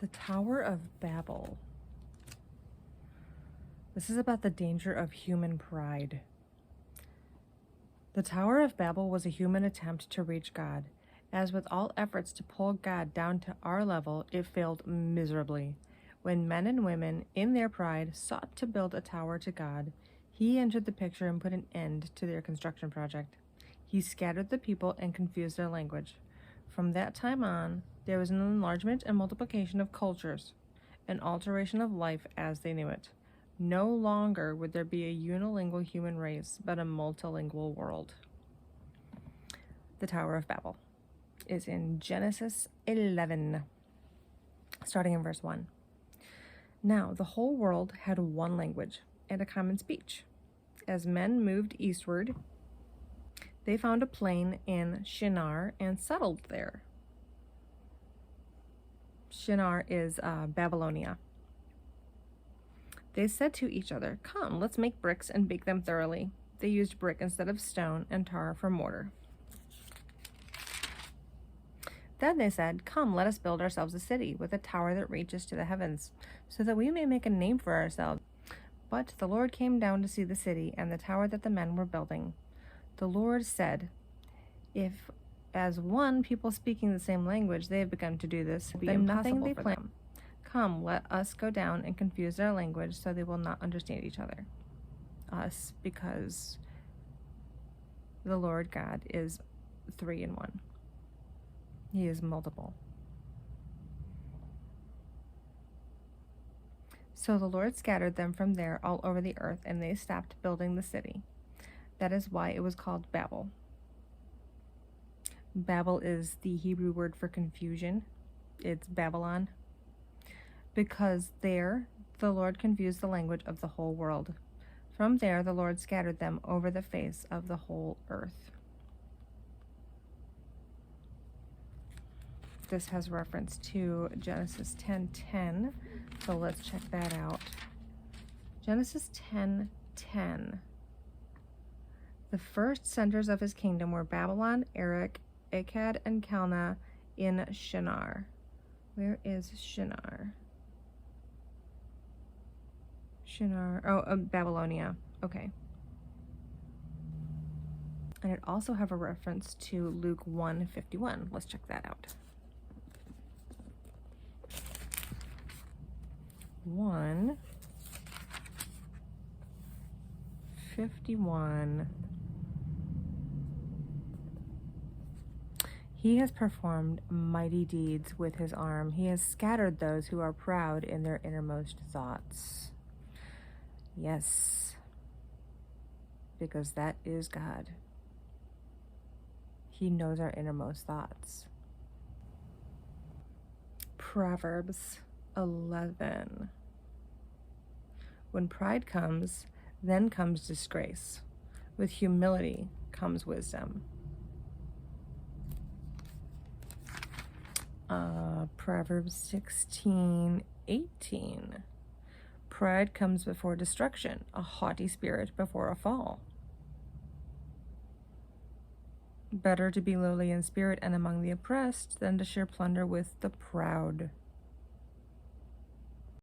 The Tower of Babel. This is about the danger of human pride. The Tower of Babel was a human attempt to reach God. As with all efforts to pull God down to our level, it failed miserably. When men and women, in their pride, sought to build a tower to God, he entered the picture and put an end to their construction project. He scattered the people and confused their language. From that time on, there was an enlargement and multiplication of cultures, an alteration of life as they knew it. No longer would there be a unilingual human race, but a multilingual world. The Tower of Babel is in Genesis 11, starting in verse 1. Now the whole world had one language and a common speech. As men moved eastward, they found a plain in Shinar and settled there. Shinar is Babylonia. They said to each other, "Come, let's make bricks and bake them thoroughly." They used brick instead of stone and tar for mortar. Then they said, "Come, let us build ourselves a city with a tower that reaches to the heavens, so that we may make a name for ourselves." But the Lord came down to see the city and the tower that the men were building. The Lord said, "If, as one people speaking the same language, they have begun to do this, then nothing they plan. Come, let us go down and confuse their language so they will not understand each other." Us, because the Lord God is 3 in 1. He is multiple. So the Lord scattered them from there all over the earth, and they stopped building the city. That is why it was called Babel. Babel is the Hebrew word for confusion. It's Babylon. Because there the Lord confused the language of the whole world. From there the Lord scattered them over the face of the whole earth. This has reference to Genesis 10:10, so let's check that out. Genesis 10:10. The first centers of his kingdom were Babylon, Erech, Akkad, and Calneh in Shinar. Where is Shinar? Babylonia. Okay. And it also have a reference to Luke 1:51. Let's check that out. 1:51. He has performed mighty deeds with his arm. He has scattered those who are proud in their innermost thoughts. Yes, because that is God. He knows our innermost thoughts. Proverbs 11. When pride comes, then comes disgrace. With humility comes wisdom. Proverbs 16:18. Pride comes before destruction, a haughty spirit before a fall. Better to be lowly in spirit and among the oppressed than to share plunder with the proud.